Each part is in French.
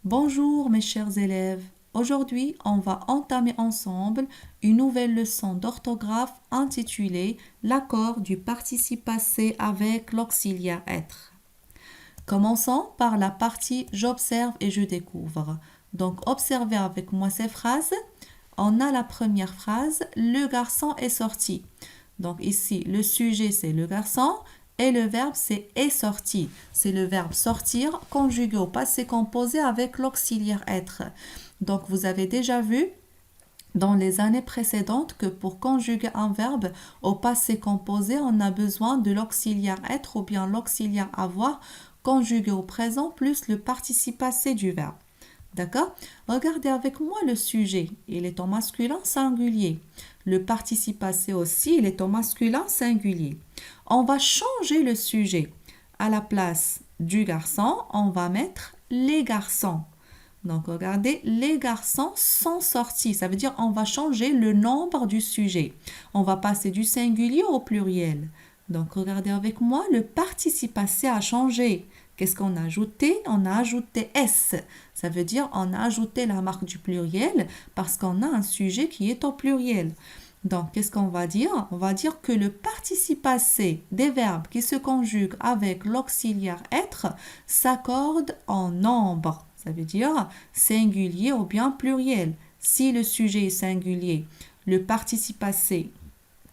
Bonjour mes chers élèves, aujourd'hui on va entamer ensemble une nouvelle leçon d'orthographe intitulée l'accord du participe passé avec l'auxiliaire être. Commençons par la partie j'observe et je découvre. Donc observez avec moi ces phrases. On a la première phrase, le garçon est sorti. Donc ici le sujet c'est le garçon. Et le verbe, c'est est sorti. C'est le verbe sortir conjugué au passé composé avec l'auxiliaire être. Donc, vous avez déjà vu dans les années précédentes que pour conjuguer un verbe au passé composé, on a besoin de l'auxiliaire être ou bien l'auxiliaire avoir conjugué au présent plus le participe passé du verbe. D'accord? Regardez avec moi le sujet. Il est en masculin singulier. Le participe passé aussi, il est en masculin singulier. On va changer le sujet. À la place du garçon, on va mettre les garçons. Donc, regardez, les garçons sont sortis. Ça veut dire on va changer le nombre du sujet. On va passer du singulier au pluriel. Donc, regardez avec moi, le participe passé a changé. Qu'est-ce qu'on a ajouté? On a ajouté S. Ça veut dire on a ajouté la marque du pluriel parce qu'on a un sujet qui est au pluriel. Donc, qu'est-ce qu'on va dire? On va dire que le participe passé des verbes qui se conjuguent avec l'auxiliaire être s'accorde en nombre. Ça veut dire singulier ou bien pluriel. Si le sujet est singulier, le participe passé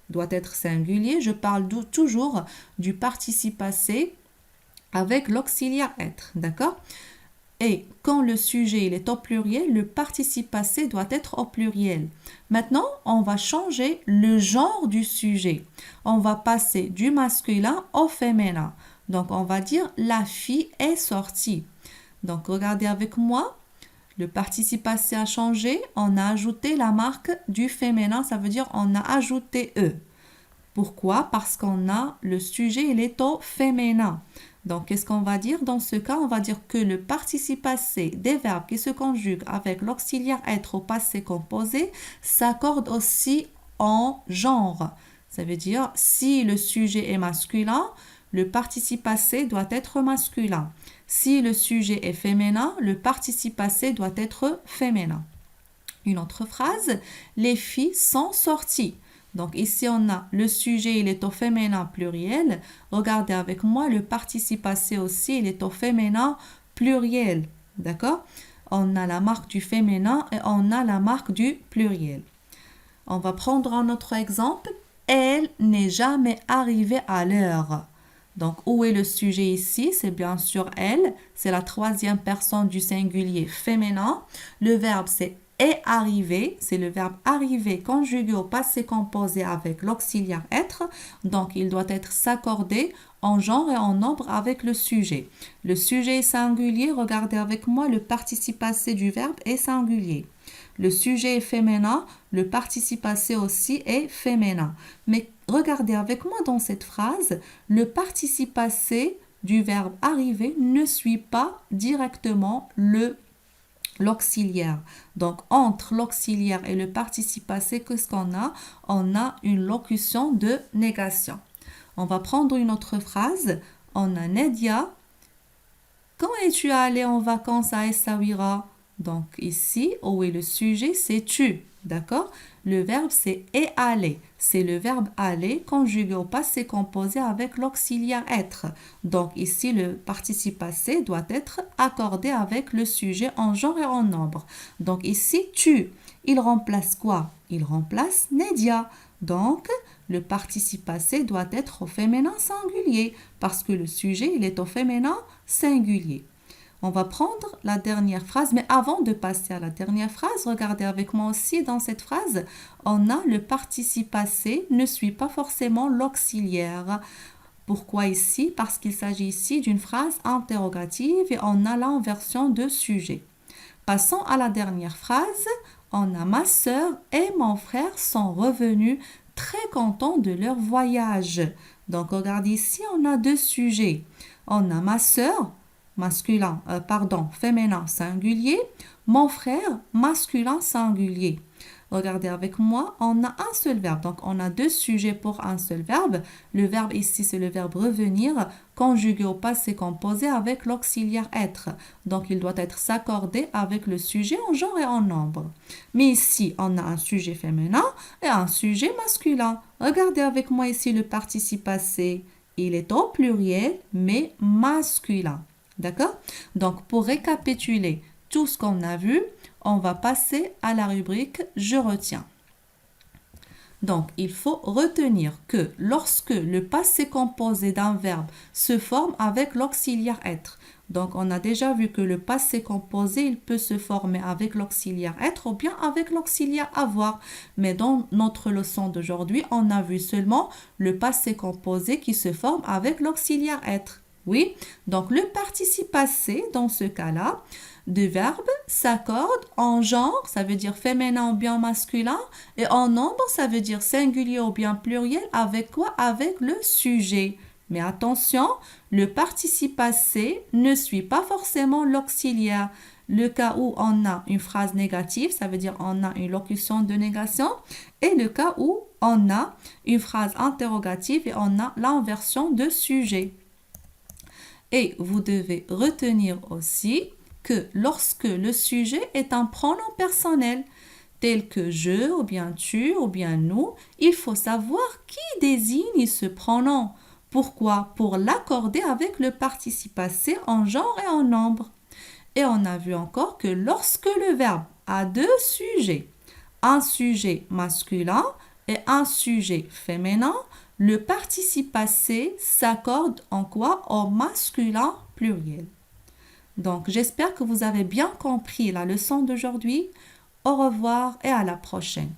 doit être singulier. Je parle toujours du participe passé avec l'auxiliaire être, d'accord? Et quand le sujet il est au pluriel, le participe passé doit être au pluriel. Maintenant, on va changer le genre du sujet. On va passer du masculin au féminin. Donc, on va dire la fille est sortie. Donc, regardez avec moi. Le participe passé a changé. On a ajouté la marque du féminin. Ça veut dire on a ajouté E. Pourquoi? Parce qu'on a le sujet, il est au féminin. Donc, qu'est-ce qu'on va dire? Dans ce cas, on va dire que le participe passé des verbes qui se conjuguent avec l'auxiliaire être au passé composé s'accorde aussi en genre. Ça veut dire, si le sujet est masculin, le participe passé doit être masculin. Si le sujet est féminin, le participe passé doit être féminin. Une autre phrase, les filles sont sorties. Donc ici, on a le sujet, il est au féminin pluriel. Regardez avec moi, le participe passé aussi, il est au féminin pluriel. D'accord? On a la marque du féminin et on a la marque du pluriel. On va prendre un autre exemple. Elle n'est jamais arrivée à l'heure. Donc, où est le sujet ici? C'est bien sûr elle. C'est la troisième personne du singulier féminin. Le verbe, c'est est arrivé, c'est le verbe arriver conjugué au passé composé avec l'auxiliaire être. Donc, il doit être s'accorder en genre et en nombre avec le sujet. Le sujet est singulier. Regardez avec moi, le participe passé du verbe est singulier. Le sujet est féminin, le participe passé aussi est féminin. Mais regardez avec moi dans cette phrase, le participe passé du verbe arriver ne suit pas directement l'auxiliaire. Donc, entre l'auxiliaire et le participe passé, qu'est-ce qu'on a? On a une locution de négation. On va prendre une autre phrase. On a Nadia. Quand es-tu allé en vacances à Essaouira? Donc, ici, où est le sujet? C'est tu. D'accord? Le verbe, c'est est aller. C'est le verbe aller conjugué au passé composé avec l'auxiliaire être. Donc, ici, le participe passé doit être accordé avec le sujet en genre et en nombre. Donc, ici, tu. Il remplace quoi? Il remplace Nadia. Donc, le participe passé doit être au féminin singulier parce que le sujet, il est au féminin singulier. On va prendre la dernière phrase, mais avant de passer à la dernière phrase, regardez avec moi aussi dans cette phrase, on a le participe passé ne suit pas forcément l'auxiliaire. Pourquoi ici? Parce qu'il s'agit ici d'une phrase interrogative et on a l'inversion de sujet. Passons à la dernière phrase. On a ma sœur et mon frère sont revenus très contents de leur voyage. Donc regardez ici, on a deux sujets. On a ma sœur, féminin singulier. Mon frère, masculin singulier. Regardez avec moi, on a un seul verbe. Donc, on a deux sujets pour un seul verbe. Le verbe ici, c'est le verbe revenir, conjugué au passé composé avec l'auxiliaire être. Donc, il doit être s'accorder avec le sujet en genre et en nombre. Mais ici, on a un sujet féminin et un sujet masculin. Regardez avec moi ici le participe passé. Il est au pluriel, mais masculin. D'accord? Donc, pour récapituler tout ce qu'on a vu, on va passer à la rubrique Je retiens. Donc, il faut retenir que lorsque le passé composé d'un verbe se forme avec l'auxiliaire être, donc on a déjà vu que le passé composé, il peut se former avec l'auxiliaire être ou bien avec l'auxiliaire avoir. Mais dans notre leçon d'aujourd'hui, on a vu seulement le passé composé qui se forme avec l'auxiliaire être. Oui, donc le participe passé, dans ce cas-là, de verbe s'accorde en genre, ça veut dire féminin ou bien masculin, et en nombre, ça veut dire singulier ou bien pluriel, avec quoi? Avec le sujet. Mais attention, le participe passé ne suit pas forcément l'auxiliaire. Le cas où on a une phrase négative, ça veut dire on a une locution de négation, et le cas où on a une phrase interrogative et on a l'inversion de sujet. Et vous devez retenir aussi que lorsque le sujet est un pronom personnel, tel que je, ou bien tu, ou bien nous, il faut savoir qui désigne ce pronom. Pourquoi? Pour l'accorder avec le participe passé en genre et en nombre. Et on a vu encore que lorsque le verbe a deux sujets, un sujet masculin et un sujet féminin, le participe passé s'accorde en quoi? Au masculin pluriel. Donc, j'espère que vous avez bien compris la leçon d'aujourd'hui. Au revoir et à la prochaine.